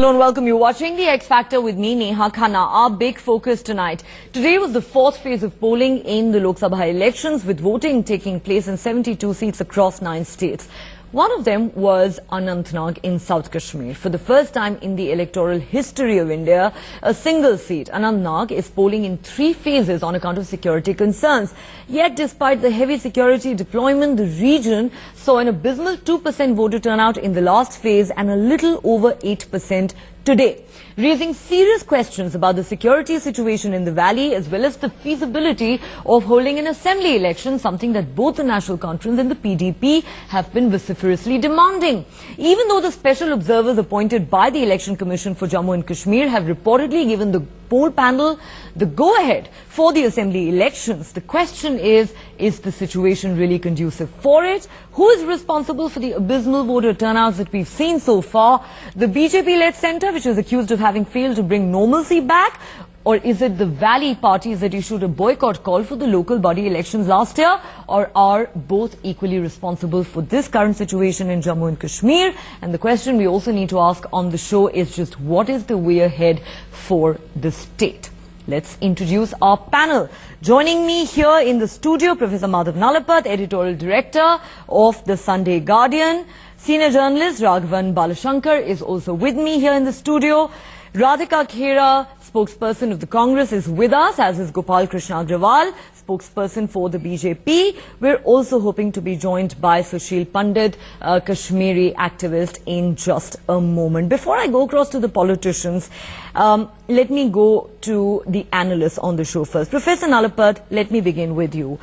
Hello and welcome. You're watching The X Factor with me, Neha Khanna. Our big focus tonight. Today was the fourth phase of polling in the Loksabha elections, with voting taking place in 72 seats across 9 states. One of them was Anantnag in South Kashmir. For the first time in the electoral history of India, a single seat, Anantnag, is polling in 3 phases on account of security concerns. Yet, despite the heavy security deployment, the region saw an abysmal 2% voter turnout in the last phase and a little over 8% today, raising serious questions about the security situation in the valley as well as the feasibility of holding an assembly election, something that both the National Conference and the PDP have been vociferously demanding. Even though the special observers appointed by the Election Commission for Jammu and Kashmir have reportedly given the poll panel the go-ahead for the assembly elections, the question is the situation really conducive for it? Who is responsible for the abysmal voter turnouts that we've seen so far? The BJP-led centre, which is accused of having failed to bring normalcy back? Or is it the Valley parties that issued a boycott call for the local body elections last year? Or are both equally responsible for this current situation in Jammu and Kashmir? And the question we also need to ask on the show is just what is the way ahead for the state? Let's introduce our panel. Joining me here in the studio, Professor Madhav Nalapat, Editorial Director of the Sunday Guardian. Senior journalist Raghavan Balashankar is also with me here in the studio. Radhika Khera, spokesperson of the Congress, is with us, as is Gopal Krishna Agarwal, spokesperson for the BJP. We're also hoping to be joined by Sushil Pandit, a Kashmiri activist, in just a moment. Before I go across to the politicians, let me go to the analysts on the show first. Professor Nalapat, let me begin with you.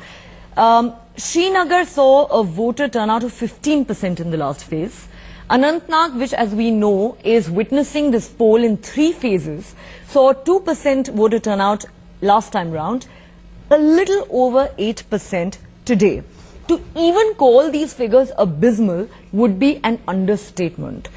Srinagar saw a voter turnout of 15% in the last phase. Anantnag, which as we know is witnessing this poll in 3 phases, saw 2% voter turnout last time round, a little over 8% today. To even call these figures abysmal would be an understatement.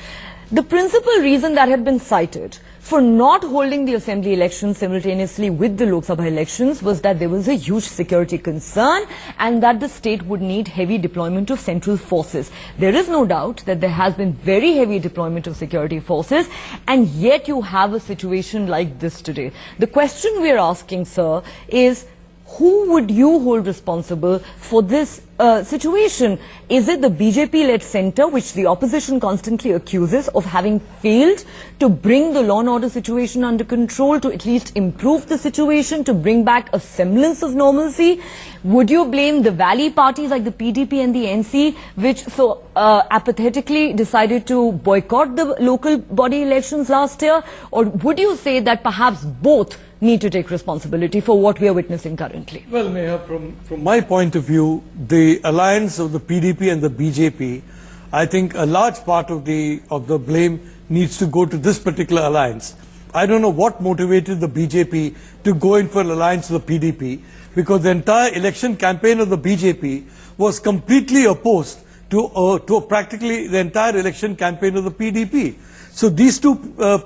The principal reason that had been cited for not holding the assembly elections simultaneously with the Lok Sabha elections was that there was a huge security concern and that the state would need heavy deployment of central forces. There is no doubt that there has been very heavy deployment of security forces, and yet you have a situation like this today. The question we are asking, sir, is who would you hold responsible for this situation? Is it the BJP-led centre, which the opposition constantly accuses of having failed to bring the law and order situation under control, to at least improve the situation, to bring back a semblance of normalcy? Would you blame the Valley parties like the PDP and the NC, which so apathetically decided to boycott the local body elections last year? Or would you say that perhaps both need to take responsibility for what we are witnessing currently? Well, Neha, from my point of view, the alliance of the PDP and the BJP, I think a large part of the blame needs to go to this particular alliance. I don't know what motivated the BJP to go in for an alliance with the PDP, because the entire election campaign of the BJP was completely opposed to practically the entire election campaign of the PDP. So these two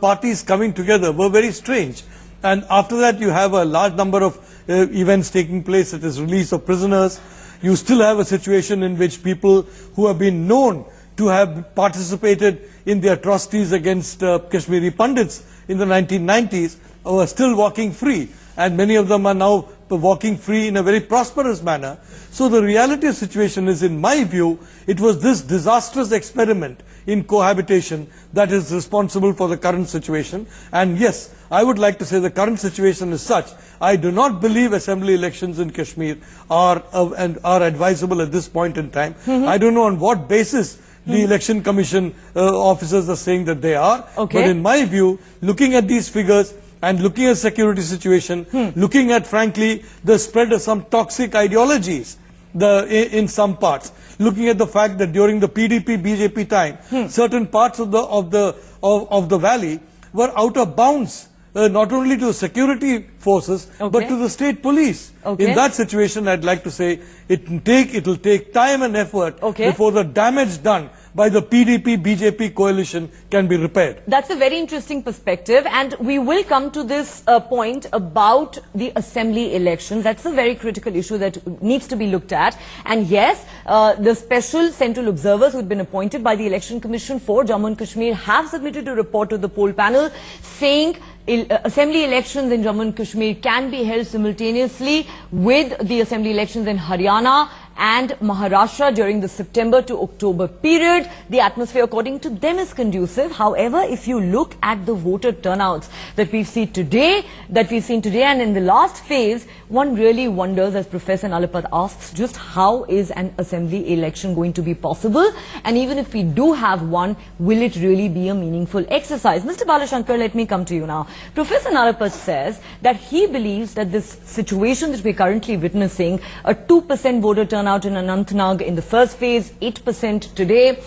parties coming together were very strange. And after that, you have a large number of events taking place, such as release of prisoners. You still have a situation in which people who have been known to have participated in the atrocities against Kashmiri Pandits in the 1990s are still walking free. And many of them are now walking free in a very prosperous manner. So the reality of the situation is, in my view, it was this disastrous experiment in cohabitation that is responsible for the current situation. And yes, I would like to say the current situation is such. I do not believe assembly elections in Kashmir are advisable at this point in time. I don't know on what basis the election commission officers are saying that they are. Okay. But in my view, looking at these figures and looking at security situation, looking at, frankly, the spread of some toxic ideologies in some parts, looking at the fact that during the PDP-BJP time, certain parts of the valley were out of bounds, not only to the security forces, but to the state police. In that situation, I'd like to say it will take time and effort before the damage done by the PDP-BJP coalition can be repaired. That's a very interesting perspective, and we will come to this point about the assembly elections. That's a very critical issue that needs to be looked at. And yes, the special central observers who have been appointed by the Election Commission for Jammu and Kashmir have submitted a report to the poll panel saying assembly elections in Jammu and Kashmir can be held simultaneously with the assembly elections in Haryana and Maharashtra during the September to October period. The atmosphere, according to them, is conducive. However, if you look at the voter turnouts that we've seen today, and in the last phase, one really wonders, as Professor Nalapat asks, just how is an assembly election going to be possible? And even if we do have one, will it really be a meaningful exercise? Mr. Balashankar, let me come to you now. Professor Nalapat says that he believes that this situation that we're currently witnessing, a 2% voter turnout in Anantnag in the first phase, 8% today,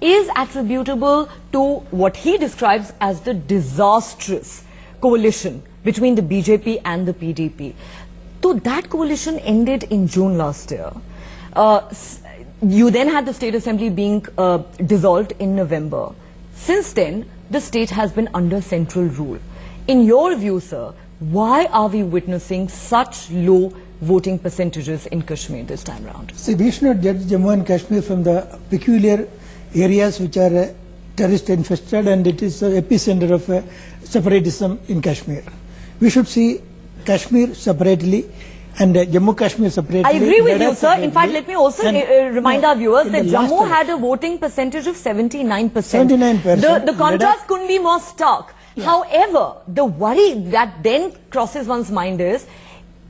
is attributable to what he describes as the disastrous coalition between the BJP and the PDP. So that coalition ended in June last year. You then had the State Assembly being dissolved in November. Since then, the state has been under central rule. In your view, sir, why are we witnessing such low voting percentages in Kashmir this time round? See, we should not judge Jammu and Kashmir from the peculiar areas which are terrorist infested, and it is the epicenter of separatism in Kashmir. We should see Kashmir separately and Jammu Kashmir separately. I agree with you, sir. In fact, let me also remind our viewers that Jammu had a voting percentage of 79%. 79%. The contrast couldn't be more stark. Yeah. However, the worry that then crosses one's mind is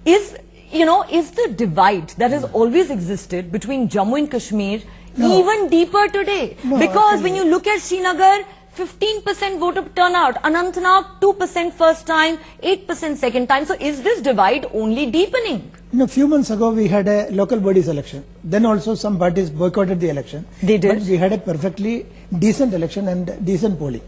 the divide that has always existed between Jammu and Kashmir even deeper today? Because when you look at Srinagar, 15% voter turnout, Anantnag 2% first time, 8% second time. So is this divide only deepening? A few months ago we had a local bodies election. Then also some parties boycotted the election. They did. But we had a perfectly decent election and decent polling.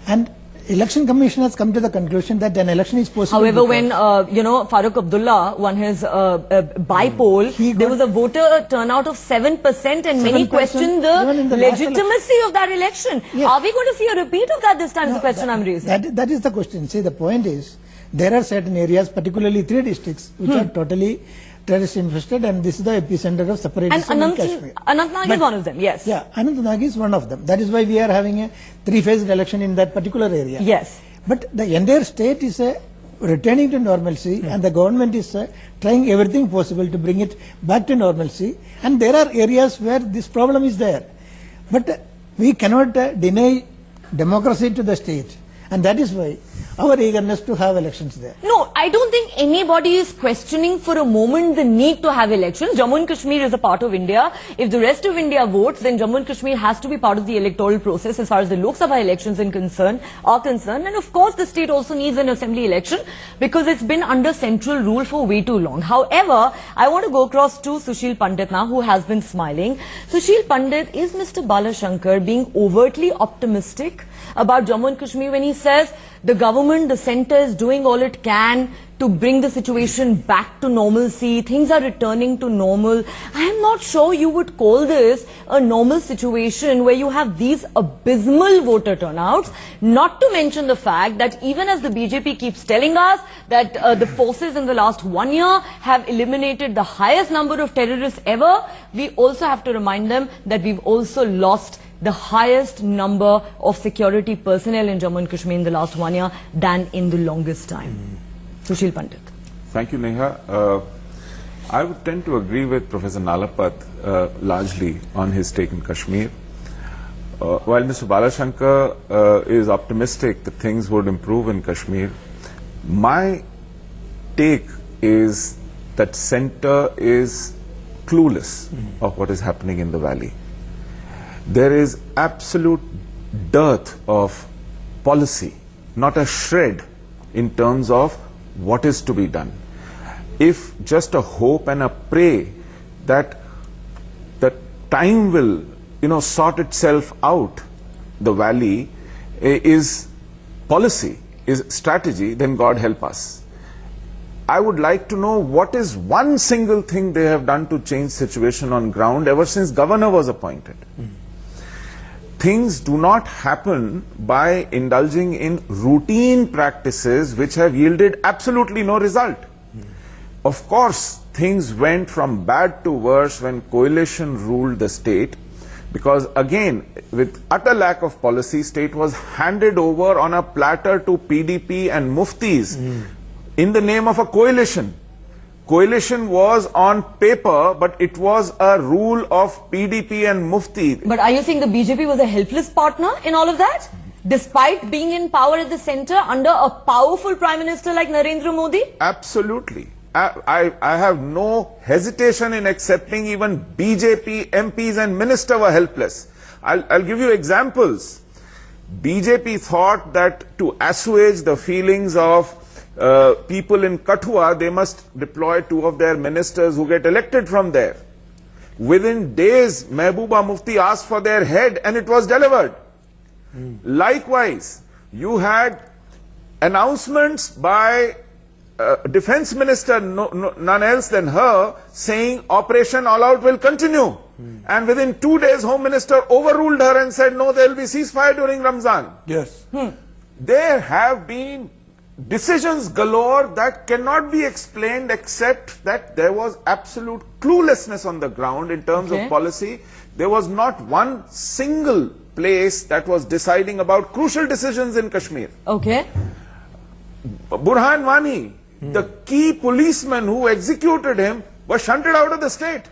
And Election Commission has come to the conclusion that an election is possible. However, when Farooq Abdullah won his by-poll, there was a voter turnout of 7%, and many questioned the legitimacy of that election. Yes. Are we going to see a repeat of that this time? Is the question I'm raising. That is the question. See, the point is, there are certain areas, particularly 3 districts, which are totally terrorist infested, and this is the epicenter of separatism in Kashmir. Anantnag is one of them, yes. Yeah, Anantnag is one of them. That is why we are having a 3-phased election in that particular area. Yes. But the entire state is returning to normalcy, and the government is trying everything possible to bring it back to normalcy. And there are areas where this problem is there. But we cannot deny democracy to the state. And that is why our eagerness to have elections there. No, I don't think anybody is questioning for a moment the need to have elections. Jammu and Kashmir is a part of India. If the rest of India votes, then Jammu and Kashmir has to be part of the electoral process as far as the Loksabha elections are concerned. And of course, the state also needs an assembly election because it's been under central rule for way too long. However, I want to go across to Sushil Pandit now, who has been smiling. Sushil Pandit, is Mr. Balashankar being overtly optimistic about Jammu and Kashmir when he says the government, the centre is doing all it can to bring the situation back to normalcy, things are returning to normal? I am not sure you would call this a normal situation where you have these abysmal voter turnouts, not to mention the fact that even as the BJP keeps telling us that the forces in the last 1 year have eliminated the highest number of terrorists ever, we also have to remind them that we've also lost the highest number of security personnel in Jammu and Kashmir in the last 1 year than in the longest time. Sushil Pandit. Thank you, Neha. I would tend to agree with Professor Nalapat largely on his take in Kashmir. While Mr. Balashankar is optimistic that things would improve in Kashmir, my take is that centre is clueless of what is happening in the valley. There is absolute dearth of policy, not a shred in terms of what is to be done. If just a hope and a pray that the time will, sort itself out, the valley is policy, is strategy, then God help us. I would like to know what is one single thing they have done to change situation on ground ever since governor was appointed. things do not happen by indulging in routine practices which have yielded absolutely no result. Of course, things went from bad to worse when coalition ruled the state, because again, with utter lack of policy, state was handed over on a platter to PDP and Muftis in the name of a coalition. Coalition was on paper, but it was a rule of PDP and Mufti. But are you saying the BJP was a helpless partner in all of that? Despite being in power at the center under a powerful Prime Minister like Narendra Modi? Absolutely. I have no hesitation in accepting even BJP MPs and ministers were helpless. I'll give you examples. BJP thought that to assuage the feelings of people in Kathua, they must deploy 2 of their ministers who get elected from there. Within days, Mehbooba Mufti asked for their head and it was delivered. Likewise, you had announcements by Defense Minister, none else than her, saying Operation All Out will continue. And within 2 days, Home Minister overruled her and said, no, there will be ceasefire during Ramzan. Yes. There have been decisions galore that cannot be explained except that there was absolute cluelessness on the ground in terms of policy. There was not one single place that was deciding about crucial decisions in Kashmir. Burhan Wani, the key policeman who executed him, was shunted out of the state.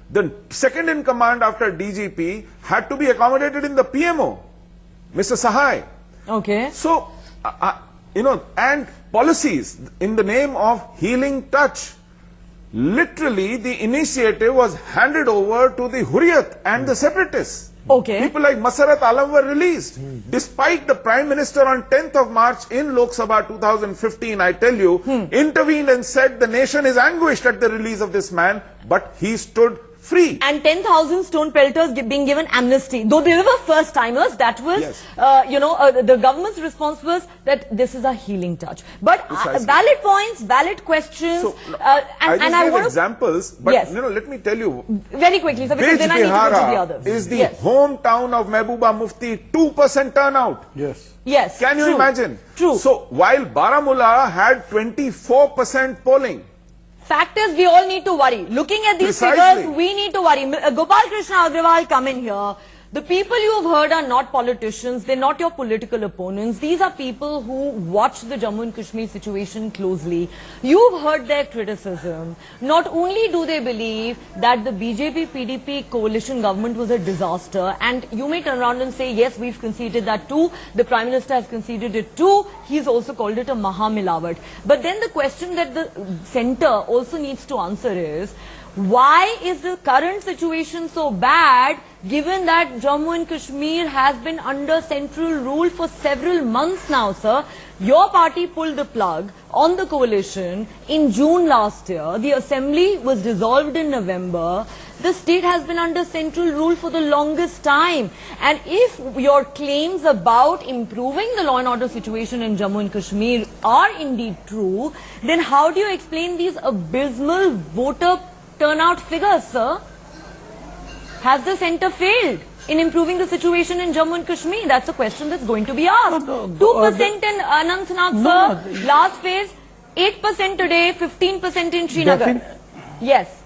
The second in command after DGP had to be accommodated in the PMO, Mr. Sahai. So, and policies in the name of healing touch. Literally, the initiative was handed over to the Hurriyat and the separatists. People like Masarat Alam were released. Despite the Prime Minister on 10th of March in Loksabha 2015, I tell you, intervened and said the nation is anguished at the release of this man, but he stood free. And 10,000 stone pelters being given amnesty. Though they were first timers, that was, the government's response was that this is a healing touch. But valid points, valid questions. So, and I want examples, but let me tell you. Very quickly, sir, because then I need to go to the others. Is the hometown of Mehbooba Mufti 2% turnout. Yes. Can you imagine? True. So, while Baramulla had 24% polling. Fact is, we all need to worry. Looking at these figures, we need to worry. Gopal Krishna Agarwal, come in here. The people you have heard are not politicians. They're not your political opponents. These are people who watch the Jammu and Kashmir situation closely. You've heard their criticism. Not only do they believe that the BJP-PDP coalition government was a disaster, and you may turn around and say, yes, we've conceded that too. The Prime Minister has conceded it too. He's also called it a Mahamilawat. But then the question that the centre also needs to answer is, why is the current situation so bad, given that Jammu and Kashmir has been under central rule for several months now, sir? Your party pulled the plug on the coalition in June last year. The assembly was dissolved in November. The state has been under central rule for the longest time. And if your claims about improving the law and order situation in Jammu and Kashmir are indeed true, then how do you explain these abysmal voter turnout figures, sir? Has the centre failed in improving the situation in Jammu and Kashmir? That's a question that's going to be asked. 2% in Anantnag, sir. Last phase, 8% today, 15% in Srinagar. Yes.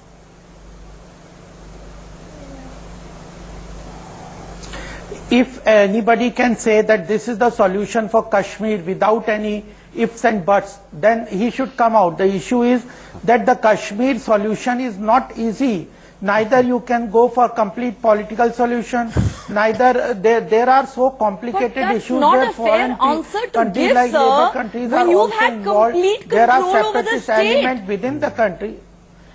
If anybody can say that this is the solution for Kashmir without any ifs and buts, then he should come out. The issue is that the Kashmir solution is not easy. Neither you can go for complete political solution, neither there are so complicated issues where foreign countries like neighbor countries are also involved. There are separatist elements within the country.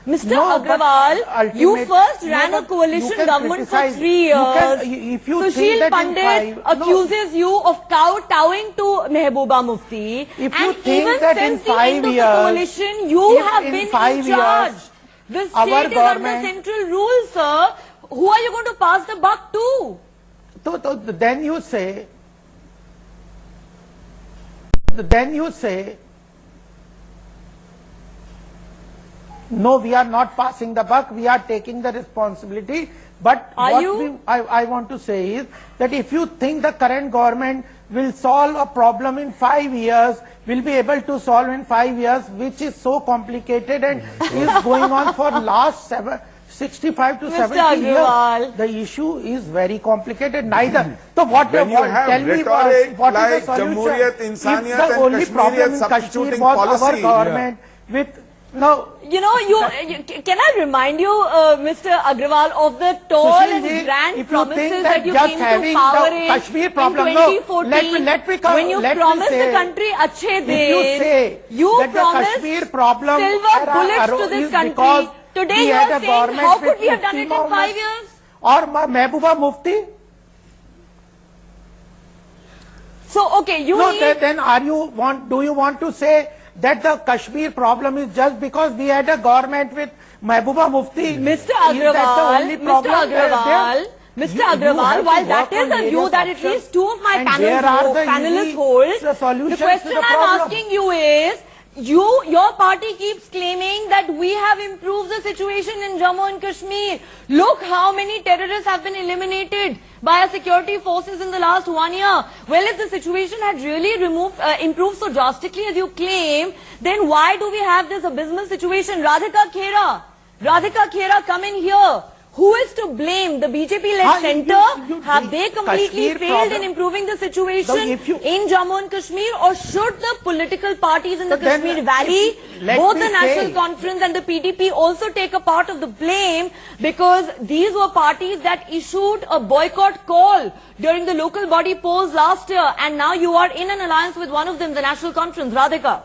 Mr. Agarwal, you first ran a coalition government for 3 years. Sushil Pandit accuses you of kowtowing to Mehbooba Mufti. And even since the end of the coalition, you have been in charge. The state is under central rule, sir. Who are you going to pass the buck to? So then you say, no, we are not passing the buck, we are taking the responsibility. But I want to say is that if you think the current government will solve a problem in 5 years, will be able to solve in 5 years, which is so complicated and is going on for last 65 to 70 years, the issue is very complicated. Neither. So what when you have tell me what like is the solution? Jamhuriyat, Insaniyat If the and only problem Kashmiriyat in substituting Kashmir was policy, our government with no. You know, can I remind you, Mr. Agarwal, of the tall and grand promises that you came to power in Kashmir problem, in 2014 when you promised the country achhe days, you promised silver bullets to this country. Today you are saying, how could we have done it in 5 years? Or Mehbooba Mufti? So, okay, you need... Then do you want to say that the Kashmir problem is just because we had a government with Mehbooba Mufti? Mr. Agarwal, while that is a view that at least two of my panelists hold, the question I'm asking you is, your party keeps claiming that we have improved the situation in Jammu and Kashmir. Look how many terrorists have been eliminated by our security forces in the last 1 year. Well, if the situation had really improved so drastically as you claim, then why do we have this abysmal situation? Radhika Khera, come in here. Who is to blame? The BJP-led centre? Have they completely failed in improving the situation in Jammu and Kashmir? Or should the political parties in the Kashmir Valley, both the National Conference and the PDP, also take a part of the blame? Because these were parties that issued a boycott call during the local body polls last year. And now you are in an alliance with one of them, the National Conference. Radhika.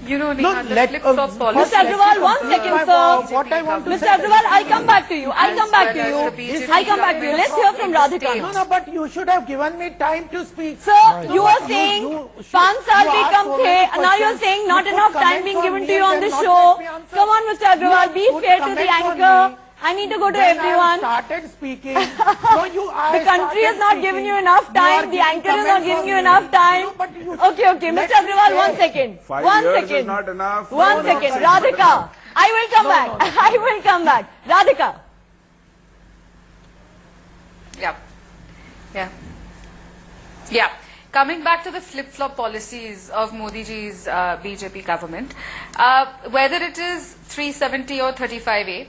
You know, Neha, the flip-flop policy... Mr. Agarwal, 1 second, sir. Mr. Agarwal, I'll come back to you. I'll come back to you. Let's hear from Radhika. No, but you should have given me time to speak. Sir, you are saying 5 saal bhi kam the, now you're saying not enough time being given to you on the show. Come on, Mr. Agarwal, be fair to the anchor. I need to go to everyone. Started speaking. The country has not given you enough time. The anchor is not giving you enough time. Okay. Mr. Agarwal, 1 second. 5 years is not enough. 1 second. Radhika, I will come back. Radhika. Yeah. Coming back to the flip-flop policies of Modi ji's BJP government, whether it is 370 or 35A,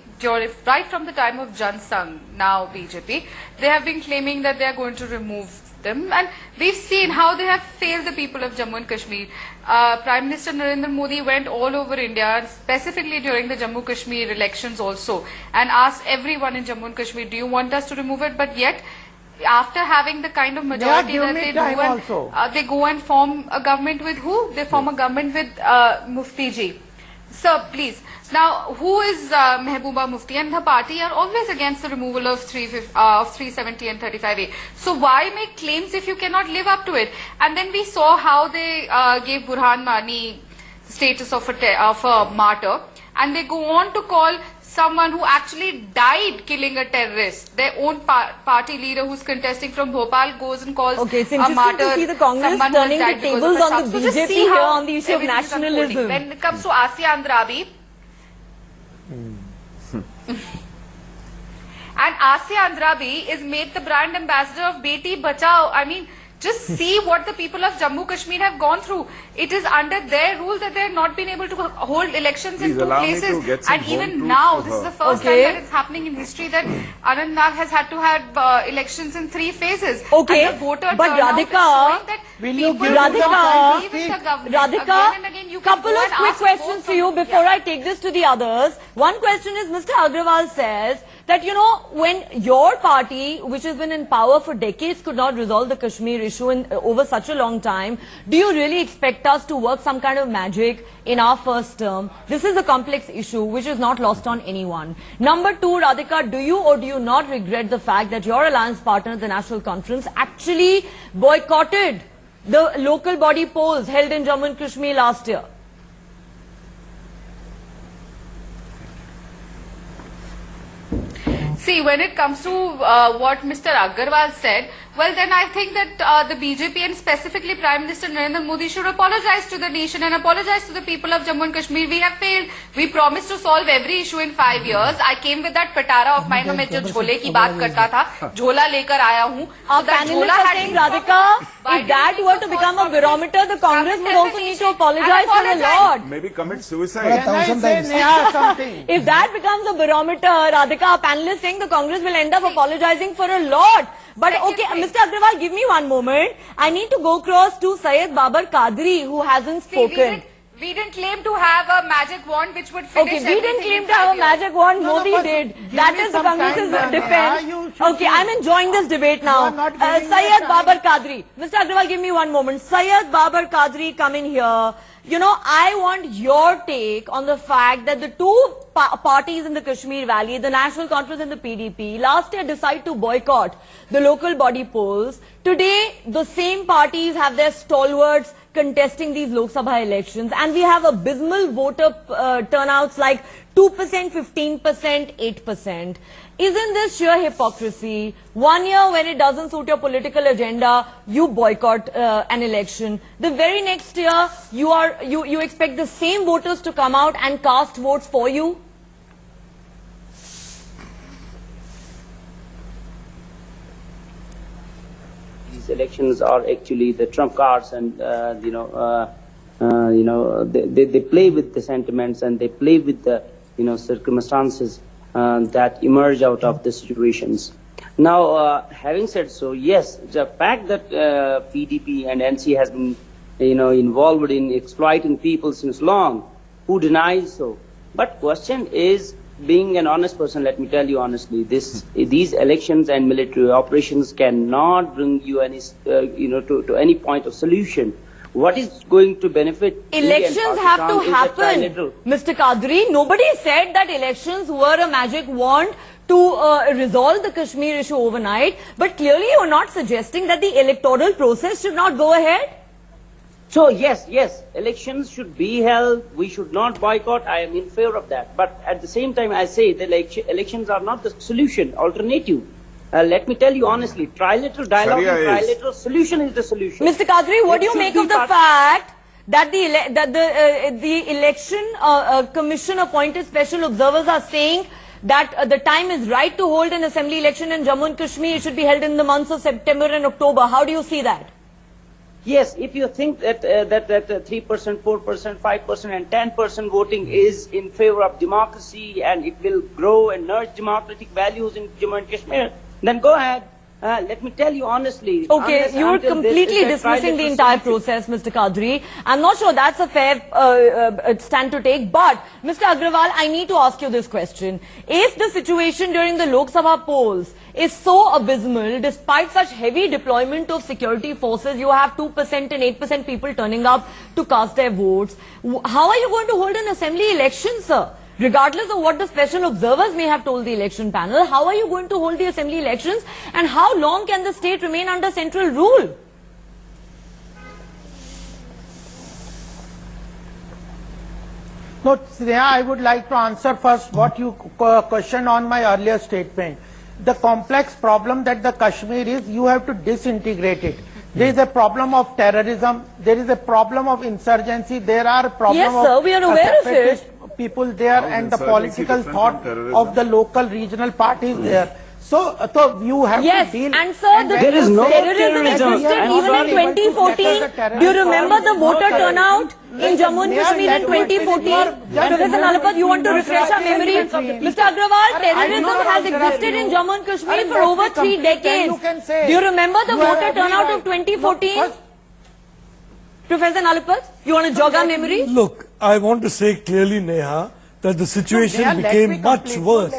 right from the time of Jan Sangh, now BJP, they have been claiming that they are going to remove them, and we've seen how they have failed the people of Jammu and Kashmir. Prime Minister Narendra Modi went all over India, specifically during the Jammu Kashmir elections also, and asked everyone in Jammu and Kashmir, do you want us to remove it? But yet, after having the kind of majority that they do, they go and form a government with who? They form a government with Mufti ji. Sir, please. Now, who is Mehbooba Mufti? And the party are always against the removal of 370 and 35A. So why make claims if you cannot live up to it? And then we saw how they gave Burhan Wani status of a martyr. And they go on to call someone who actually died killing a terrorist. Their own party leader who's contesting from Bhopal goes and calls a martyr. To see the Congress turning the tables on the BJP here on the issue of nationalism. When it comes to Asya Andrabi, and Asya Andrabi is made the brand ambassador of Beti Bachao. I mean, just see what the people of Jammu Kashmir have gone through. It is under their rule that they have not been able to hold elections in 2 places. And even now, this is the first time that it's happening in history that Anantnag has had to have elections in 3 phases. Okay, and the voter but Radhika, couple of quick questions to you before I take this to the others. One question is, Mr. Agarwal says that, you know, when your party, which has been in power for decades, could not resolve the Kashmir issue over such a long time, do you really expect us to work some kind of magic in our first term? This is a complex issue which is not lost on anyone. Number 2, Radhika, do you or do you not regret the fact that your alliance partner, the National Conference, actually boycotted the local body polls held in Jammu and Kashmir last year? See, when it comes to what Mr. Agarwal said, well then I think that the BJP and specifically Prime Minister Narendra Modi should apologize to the nation and apologize to the people of Jammu and Kashmir. We have failed. We promised to solve every issue in 5 years. I came with that patara of mine, मैं जो झोले की बात करता था, झोला लेकर आया हूँ. Our panelists are saying, Radhika, if that were to become a barometer, the Congress would also need to apologize for a lot. Maybe commit suicide. Can I say Neha something? If that becomes a barometer, Radhika, our panelists saying the Congress will end up apologizing for a lot. But okay, Mr. Agarwal, give me one moment. I need to go across to Syed Babar Qadri, who hasn't spoken. We didn't claim to have a magic wand which would finish Okay, we didn't claim to have a magic wand. Modi did. That is the Congress's defense. Okay, I'm enjoying this debate now. Syed Babar Qadri. Mr. Agarwal, give me one moment. Syed Babar Qadri, come in here. You know, I want your take on the fact that the two parties in the Kashmir Valley, the National Conference and the PDP, last year decide to boycott the local body polls. Today, the same parties have their stalwarts contesting these Lok Sabha elections, and we have abysmal voter turnouts like 2%, 15%, 8%. Isn't this sheer hypocrisy? 1 year when it doesn't suit your political agenda, you boycott an election. The very next year, you expect the same voters to come out and cast votes for you? These elections are actually the trump cards, and they play with the sentiments and they play with the circumstances that emerge out of the situations. Now, having said so, yes, the fact that PDP and NC has been involved in exploiting people since long, who denies so? But question is, being an honest person, let me tell you honestly, these elections and military operations cannot bring you any, to any point of solution. What is going to benefit elections have to happen, Mr. Qadri. Nobody said that elections were a magic wand to resolve the Kashmir issue overnight. But clearly you are not suggesting that the electoral process should not go ahead. So yes, elections should be held. We should not boycott. I am in favor of that. But at the same time, I say the elections are not the solution, alternative. Let me tell you honestly, trilateral dialogue and trilateral solution is the solution. Mr. Qadri, what do you make of the fact that the election commission appointed special observers are saying that the time is right to hold an assembly election in Jammu and Kashmir? It should be held in the months of September and October. How do you see that? Yes, if you think that 3%, 4%, 5% and 10% voting is in favor of democracy and it will grow and nurture democratic values in Jammu and Kashmir, then go ahead. Let me tell you honestly. Okay, you are completely dismissing the entire process, Mr. Qadri. I'm not sure that's a fair stand to take. But, Mr. Agarwal, I need to ask you this question. If the situation during the Lok Sabha polls is so abysmal, despite such heavy deployment of security forces, you have 2% and 8% people turning up to cast their votes. How are you going to hold an assembly election, sir? Regardless of what the special observers may have told the election panel, how are you going to hold the assembly elections, and how long can the state remain under central rule? No, Sneha, I would like to answer first what you questioned on my earlier statement. The complex problem that the Kashmir is, you have to disintegrate it. There is a problem of terrorism, there is a problem of insurgency, there are problems of we are aware of it. People there and the political thought of the local regional parties there. So you have to deal. And sir, there is no terrorism existed even in 2014. Do you remember the voter turnout in Jammu and Kashmir in 2014? Professor Nalapat, you want to refresh our memory? Mr. Agarwal, terrorism has existed in Jammu and Kashmir for over 3 decades. Do you remember the voter turnout of 2014? Professor Nalapat, you want to jog our memory? Look, I want to say clearly, Neha, that the situation became much worse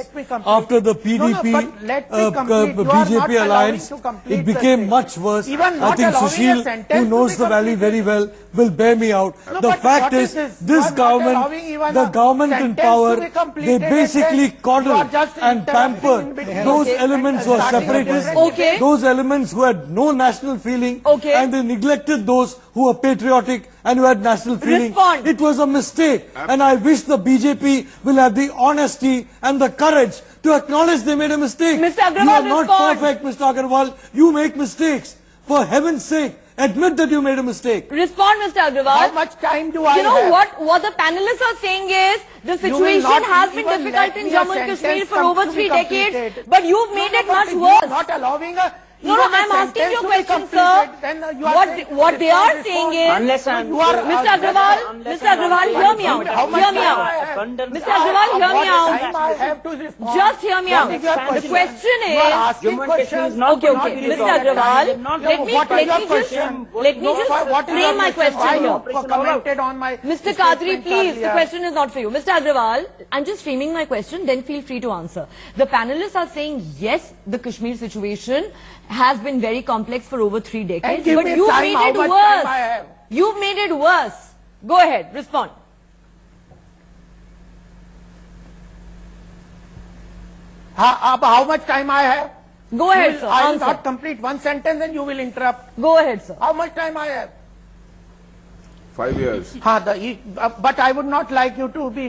after the PDP BJP alliance. It became much worse. I think Sushil, who knows the valley very well, will bear me out. The fact is, this government, the government in power, they basically coddled and pampered those elements who are separatists, those elements who had no national feeling, and they neglected those who were patriotic and who had national feeling. It was a mistake, and I wish the BJP will have the honesty and the courage to acknowledge they made a mistake. Mr. Agarwal, you are not respond. perfect, Mr. Agarwal. You make mistakes. For heaven's sake, admit that you made a mistake. Respond, Mr. Agarwal. How much time do I have? You know what the panelists are saying is the situation has been even difficult let in me a Jammu and Kashmir sentence for over to 3 be decades, completed. but you've made it much You worse. are not allowing a No, even a I'm asking sentence you a to be question, completed. sir. Then you are saying What they are saying is, Unless and you are Mr. Agarwal, Mr. Agarwal, hear me out. How much Hear me time out. I have? Mr. Agarwal, hear me What out. time I have to respond? Just hear me out. What is your The question You are is, asking Jammu and Kashmir is questions. not okay, going to okay, be Mr. resolved. Agarwal, What let is me your just question? frame my question I here. commented on my Mr. Kadri, statement please, the earlier. question is not for you. Mr. Agrawal, I'm just framing my question, then feel free to answer. The panelists are saying, yes, the Kashmir situation has been very complex for over 3 decades, And give but me you've time, made how it much time I worse. have? You've made it worse. Go ahead, respond. How much time I have? Go ahead, sir. I will Answer. not complete one sentence and you will interrupt. Go ahead, sir. How much time I have? 5 years. But I would not like you to be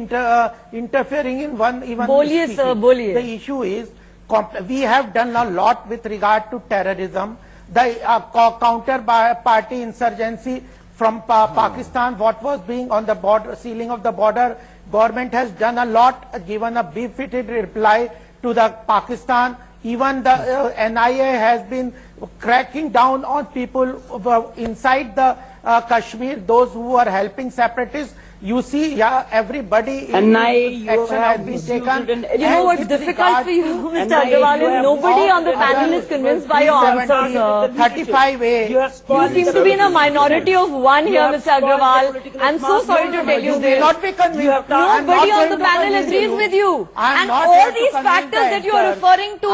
interfering in one even Boliye, speaking. sir, boliye. The issue is, we have done a lot with regard to terrorism. The counter party insurgency from Pakistan, what was being on the border, sealing of the border, government has done a lot, given a befitted reply to the Pakistan. Even the NIA has been cracking down on people inside the Kashmir, those who are helping separatists. You see, yeah, everybody action has been taken. You know what's difficult for you, Mr. Agrawal, is nobody on the panel is convinced by your answer, sir. 35A. You seem to be in a minority of one here, Mr. Agrawal. I'm so sorry to tell you You may this. not be convinced. Nobody on the panel agrees with you. And all these factors that you are referring to,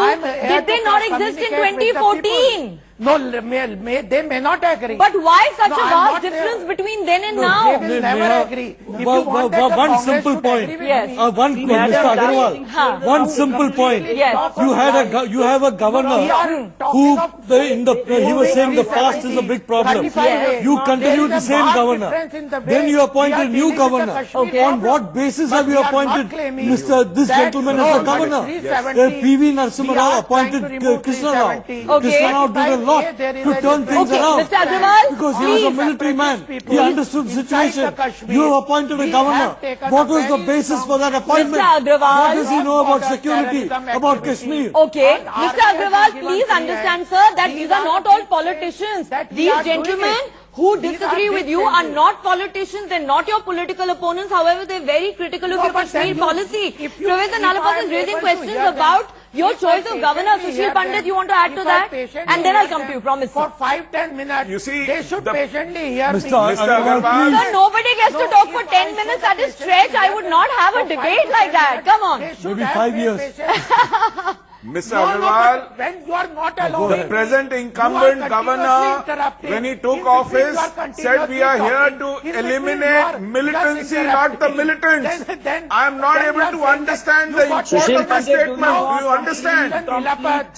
did they not exist in 2014? No, they may not agree. But why such No, a I'm vast not difference there. between then and They now? will never agree. If you want that, the One Congress simple should point. agree with Yes. me. Mr. Agarwal, Huh. one simple point. Yes. You have a governor We are who talking of he was saying the fast is a big problem. 35A. You continue There the is a same marked governor. difference in the way Then you we appointed are new dealing with the governor. Kashmir Okay. On problem. what basis But have you we are not appointed claiming this that gentleman as the no, governor? 370, PV we Narasimha are Rao trying appointed to remove Krishna Rao. 370. Okay. Krishna Rao did a lot 35A, there is to a turn things Okay, around. Mr. Agrawal, Because he was a please. military man. People He understood inside situation. the Kashmir, You have appointed a we governor. have taken What a was the very basis strong- for that appointment? Mr. Agrawal. What does he know about Cross-border security, terrorism about activity. Kashmir? Okay, And Mr. RBI Agrawal, has given please free understand, hand. sir, that These these are are not the all things politicians. that we These are doing gentlemen it. who These are disagree with big you are changes. not politicians, they're not your political opponents. However, they're very critical of No, your but then Kashmir you- policy. if you- Professor if Nalapat I is am raising able to questions hear them, about your if I choice of governor. patiently Sushil hear Pandit, them, you want to add to if I that? patiently And then I'll hear come to them you, promise. For 5-10 minutes, You see, they should the- patiently hear me. Mr. Agarwal, Agarwal, Sir, nobody gets to No, talk for if 10 I minutes should at a have stretch. patiently I would not have a for debate 5 to like 10 that. minutes, Come on. they should Maybe have 5 their years. patience. Mr. No, Agarwal, but when you are not go allowing ahead. the present me, incumbent you are governor, continuously interrupting. when he In took between, you office, are said continuously we are here talking. to In between, you eliminate are militancy, just not the interrupting. militants. Then I am not then able you are to saying that understand you the got import Sushil of the Pandit, do you statement. want Do you understand?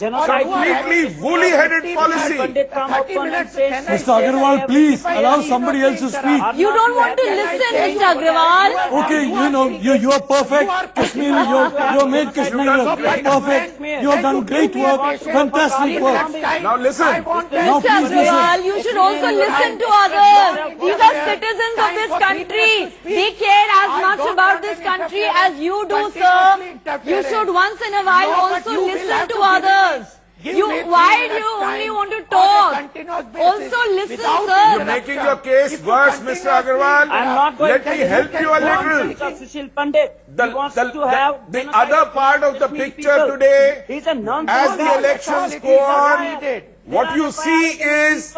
Completely woolly-headed policy. Mr. Agarwal, please allow somebody else to speak. You don't want to listen, Mr. Agrawal. Okay, you are perfect. Kashmir, you have made Kashmir perfect. You have done great work, fantastic work. Now listen. Now Mr. please listen. Agrawal, you should also listen to others. These are citizens of this country. They care as much about this country as you do, sir. You should once in a while also listen to others. Why do you only want to talk? Also listen, You're sir. making your case worse, Mr. Agarwal. I'm not going Let to me help you a little. Sushil Pandit, he wants to have The other part of the picture today, He's a as the elections go on, what you see is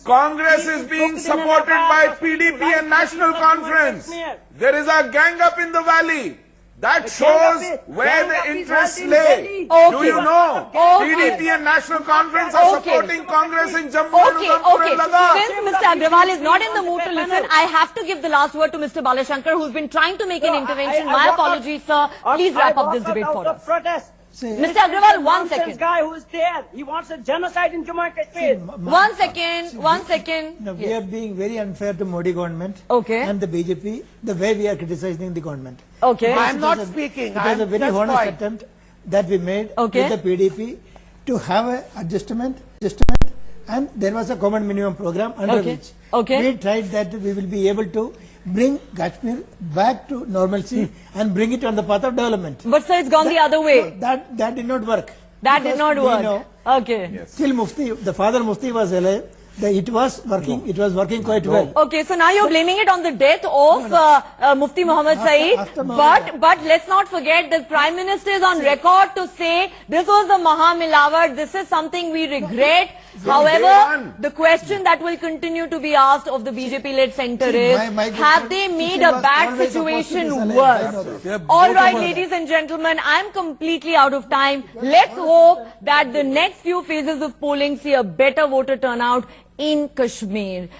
Congress is being supported by PDP and National Conference. There is a gang up in the valley. That shows where the interests lay. Do you know? PDP and National Conference are supporting Congress in Jammu and Udhampur and Ladakh. Since Mr. Agrawal is not in the mood to listen, I have to give the last word to Mr. Balashankar, who's been trying to make an intervention. My apologies, sir. Please wrap up this debate for us. Mr. Agrawal, 1 second. guy who is there, he wants a genocide in Jammu and Kashmir. 1 second, 1 second. No, we are being very unfair to Modi government Okay. and the BJP, the way we are criticizing the government. Okay. I am not It was a- speaking. It I was a am very just honest quiet. attempt that we made Okay. with the PDP to have a adjustment, and there was a common minimum program under Okay. which Okay. we tried that we will be able to bring Kashmir back to normalcy and bring it on the path of development. But sir, it's gone the other way. That did not work. That did Because not we work. know Okay. Till Mufti, the father Mufti was alive, it was working. It was working quite well. Okay, so now you're blaming it on the death of Mufti Muhammad Saeed. after But let's not forget the Prime Minister is on record to say this was a Mahamilawat. This is something we regret. However, the question that will continue to be asked of the BJP-led centre is, my have question, they made it a was bad always supposed to be situation Saleh. I know worse? that. Yeah, All both right, of us. ladies and gentlemen, I'm completely out of time. Let's hope that the next few phases of polling see a better voter turnout in Kashmir.